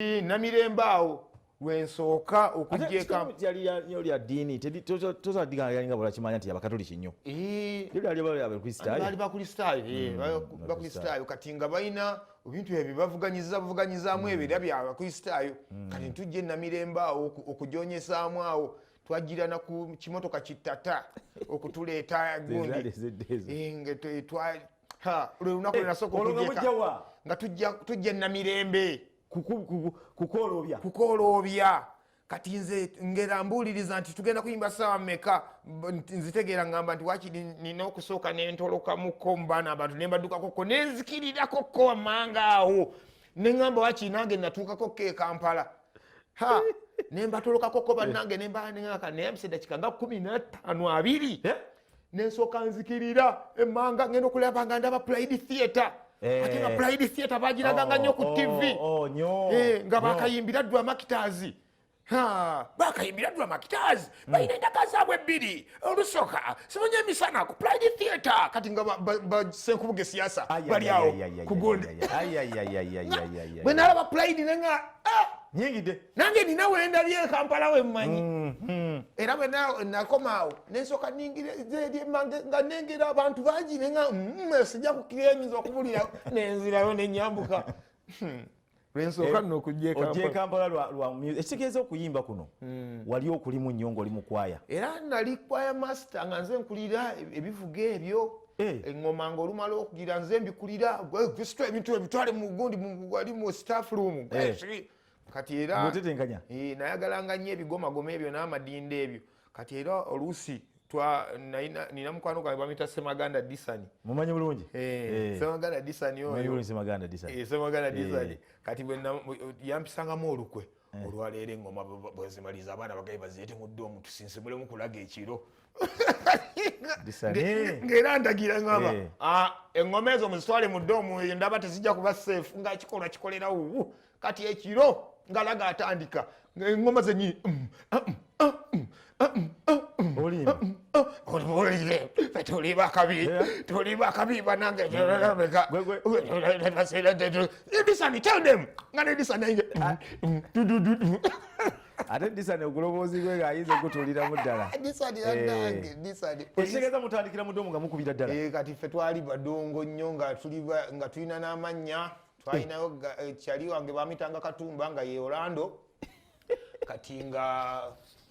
Namirembawo Lwenasooka okujja Kampala yali ya dini tozadiga yalinga bula kimanya nti abakatoliki nnyo. Yali abakristaayo. Bali bakristaayo kati nga balina ebintu ebyo bavuganyizaamu ebyo byabakristaayo kati tujje Namirembawo okujonyesaamu awo twajjirana ku kimotoka kitata okutuleeta gundi olunaku Lwenasooka okujja nga tujja Namirembe kukoolobya kati nze ngera mbuuliriza nti tugenda kuyimba ssaawa mmeka nzitegeera ngamba nti wakiri nina okusooka nentolokamukko mu baana abantu ne mbaddukakokko nenzikirirako wammanga awo ne ŋŋamba wakiri nange natuukakokko e Kampala ne mbatolokakokko bannange ne mbaanengaka naye biseddakika nga 15-20 nensooka nzikirira emmanga ngenda okulaba nga ndaba Pride Theatre. Ate nga Pride Theatre bagiraganga nnyo ku TV nga bakayimbira Drama Actors. Bakayimbira Drama Actors balina endaka zaabwe ebbiri olusooka simanyi emisana ku Pride Theatre kati nga Senkubuge siasa bali awo ku Gold. Bwe nalaba Pride nenga nyingide nange nina wendabye e Kampala we mmanyi era bwe nakomaawo nensooka nga nengera abantu bangi nenga sijja kukirenyinza okubulira nenzirayo nenyambuka Lwenasooka nno okujja e Kampala lwa ekitegeeza okuyimba kuno wali okulimu nnyo ng'oli mu kwaya era nali kwaya master nga nze nkulira ebivuga ebyo eŋŋoma nga olumala okugira nze mbikulira ebintu ebitwale mu gundi wali mu staff room kati era nayagalanga nnyo ebigomagoma ebyo n'amadinda ebyo kati era oluusi nina mukwano gwange bamuyita Semaganda Disani. Mumanyi bulungi? Semaganda Disani oyo. Semaganda Disani. Semaganda Disani. Kati bwe yampisangamu olukwe olwaleero eŋŋoma bwe zimaliza abaana bagayi bazeete mu ddoomu tusinsimulemu kulaga ekiro. Ng'era ndagira ngamba eŋŋoma ezo muzitwale mu ddoomu ndaba tezijja kuba seefu nga kikolwa kikolera wuwu kati ekiro ngalaga atandika eŋŋoma zenyi tuli bakabi banange Disani tell them ngane Disani ate Disani oguloboozi gwe ng'ayinza okutulira mu ddala Disani ekitegeeza mutandikira mu ddoomu nga mukubira ddala kati ffe twali badongo nnyo nga tulina n'amannya twalinayo kyali wange bamitanga Katumba nga ye Orlando kati nga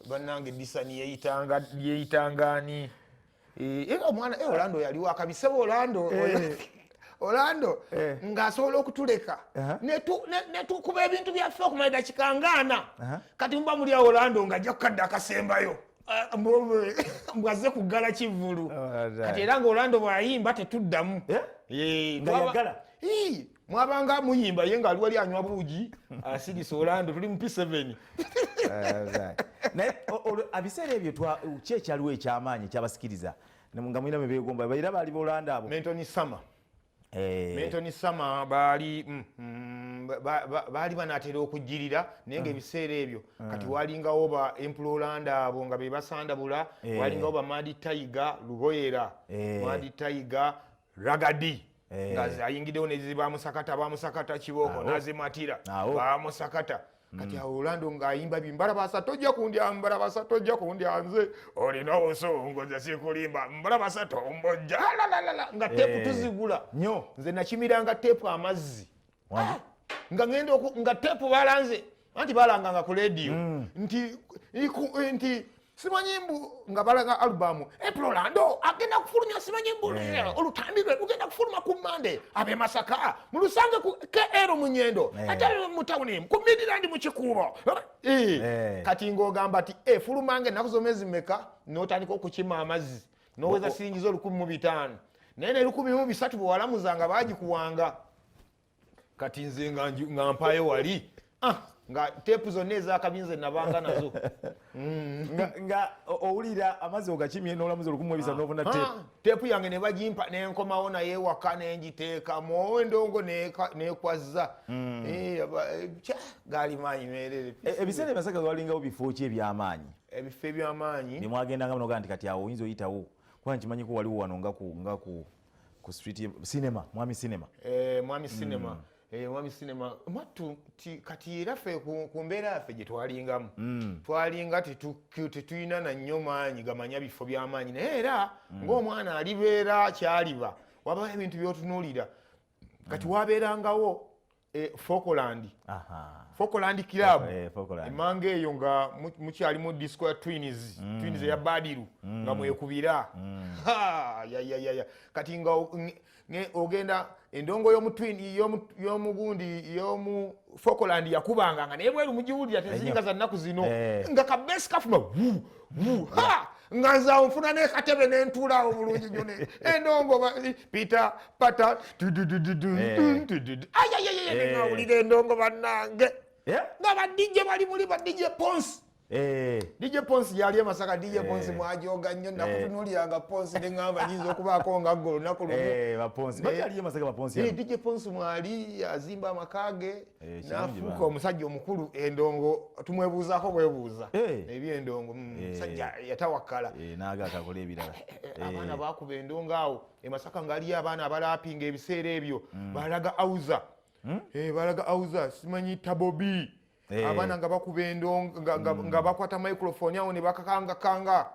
bannange Disani yeyitanga ani omwana Orlando yali wakabise Orlando ng'asobola okutuleka netukuba ebintu byaffe okumala eddakiika ng'ana kati muba muli Orlando ng'ajja kukadde akasembayo mbwazze kuggala kivvulu kati era nga Orlando bw'ayimba tetuddamu mwabanga muyimba ye nga ali wali anywa buugi asidisa Orlando tuli mu P7 naye abiseera ebyo kyekyaliwo ekyamaanyi kyabasikiriza nga mulina bebeegomba era baali Orlando abo Mentoni Sama baali banaatera okujjirira naye nga ebiseera ebyo kati walingawo ba Emperor Orlando abo nga be basandabula walingawo ba Madi Tiger Luboyera Madi Tiger Ragadi nga ayingiddewo bamusakata kibooko nazimatira bamusakata kati Orlando ng'ayimba mbalabasa tojja kundya nze olina obusongozi sikulimba mbalabasa tombojja nga teepu tuzigula nze nakimiranga teepu amazzi nga teepu balanze anti balanganga ku lediyo nti simanyi mbu nga balaga albamu Orlando agenda kufulumya simanyi mbu olutambi lwe lugenda kufuluma ku Mande abe Masaka mu Lusange ku KR Munyendo ate mu tawuni ku Midland mu Kikuubo kati ng'ogamba ati fulumange ennaku z'omwezi mmeka n'otandika okukima amazzi n'oweza siringizo 1,500 naye ne 1,300 bwe walamuzanga baagikuwanga kati nze nga mpayo wali nga teepu zonna ez'akabinze nabanga nazo nga owulira amazzi ogakimye n'olamuza 1,500 n'obona teepu yange ne bagimpa nenkomawo naye ewaka nengiteekamu endongo nekwazza gaali maanyi meerere ebiseera ebyasaka walingawo bifo ki ebyamaanyi ebifo ebyamaanyi bye mwagendanga munoga nti kati awo oyinza oyitawo kuba nkimanyiko waliwo wano nga ku street cinema mwami cinema mwami sinema matu kati era ffe ku mbeera yaffe gye twalingamu twalinga tetulina na nnyo maanyi gamanya bifo by'amaanyi naye era ng'omwana alibeera kyaliba wabawo ebintu by'otunuulira kati wabeerangawo Falkland Club emanga eyo nga mukyalimu disco ya twins eya Badiru nga mwekubira kati nga ogenda endongo y'omugundi y'omu Falkland yakubanga nga naye bweru mugiwulira teziringa za nnaku zino nga kabesi kafuma nga nzaawo nfuna n'ekatebe n'entuulaawo bulungi nnyo endongo pita pata nengawulira endongo bannange nga badijje bali muli badijje Ponsi DJ Ponsi yali Masaka DJ Ponsi mwajoga nnyo nakutunuuliranga Ponsi neŋŋamba nyinza okubaako nga ggwe olunaku lumu DJ Ponsi mwali azimba amakage nafuuka omusajja omukulu endongo tumwebuuzaako bwebuuza ebyendongo musajja yatawakkala n'agaakakola ebirala abaana baakuba endongo awo Masaka ngaaliyo abaana abalaapinga ebiseera ebyo balaga auza simanyi tabobi abaana nga bakuba endongo nga bakwata microphone awo ne bakakangakanga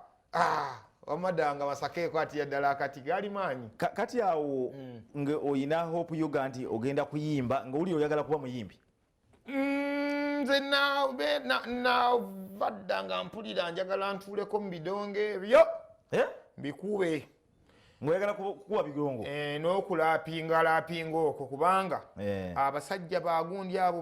wamadanga Masakeeko ati yaddala akati gali maanyi kati awo nga oyina hope yoga nti ogenda kuyimba nga oli oyagala kuba muyimbi nze navadda nga mpulira njagala ntuuleko mu bidonge ebyo mbikuube ngoyagala kuba bigongo n'okulaapinga okwo kubanga abasajja bagundi abo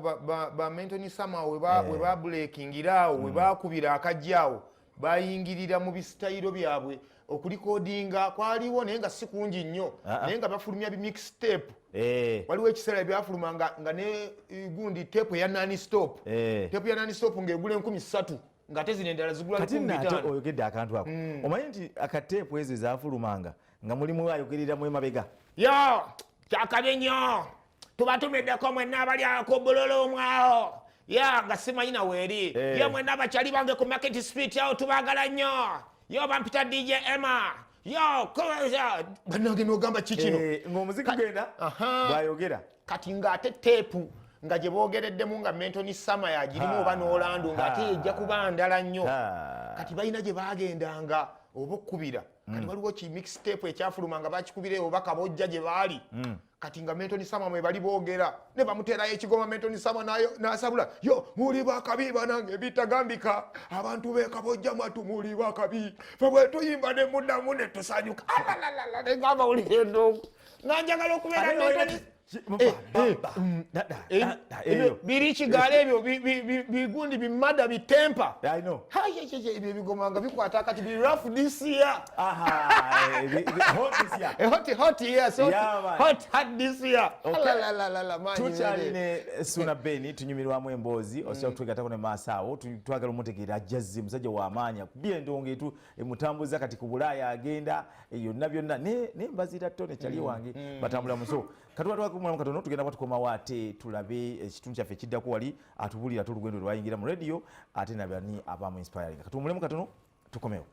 ba Mentoni Sama we babulekingira awo we bakubira akajja awo bayingirira mu bisitayiro byabwe okulikoodinga kwaliwo naye nga si kungi nnyo naye nga bafulumya bi mixtape waliwo ekiseera byafuluma nga ne gundi tepu ya nani stop ng'egula 3,000 ng'ate zino endala zigula 15,000. Kati oyogedde akantu ako omanyi nti akateepu ezo ezafulumanga nga mulimu ayogereramu emabega kyakabe nnyo tubatumiddeko mwenna abali ako bulolo omwawo nga simanyi naweeri mwenna abakyali bange ku Market Street awo tubagala nnyo bampita DJ Emma bannange n'ogamba kikino ng'omuziki genda bwayogera kati ng'ate teepu nga gye boogereddemu nga Mentoni Sama yagirimu oba n'Orlando ng'ate ejja kuba ndala nnyo kati balina gye bagendanga oba okkubira kati waliwo ki mixtape ekyafuluma nga bakikubira oba Kabojja gye baali kati nga Mentoni Sama mwe bali boogera ne bamuteerayo ekigoma Mentoni Sama n'asabula muli bakabi banange bitagambika abantu b'e Kabojja mwatu muli bakabi fe bwe tuyimba ne muddamu ne tusanyuka negamba wulira endongo nga njagala okubeera Mentoni biri kigaala ebyo bigundi bimada bitempa ebyo ebigomanga bikwata kati bi rough this year hot this year tukyali ne Suuna Ben tunyumirwamu emboozi osobola okutugatako ne maaso awo twagala omutegeera ajjazze musajja w'amaanyi akubye endongo etu emutambuza kati ku Bulaaya agenda yonna byonna nembazira ttone kyali wange batambula muso katwatwakumulamu katono tugenda batukomawo ate tulabe ekitundu kyaffe ekiddako wali atubulira ate olugendo lwayingira mu radio ate nabani abamu inspiring katumuulemu katono tukomewo.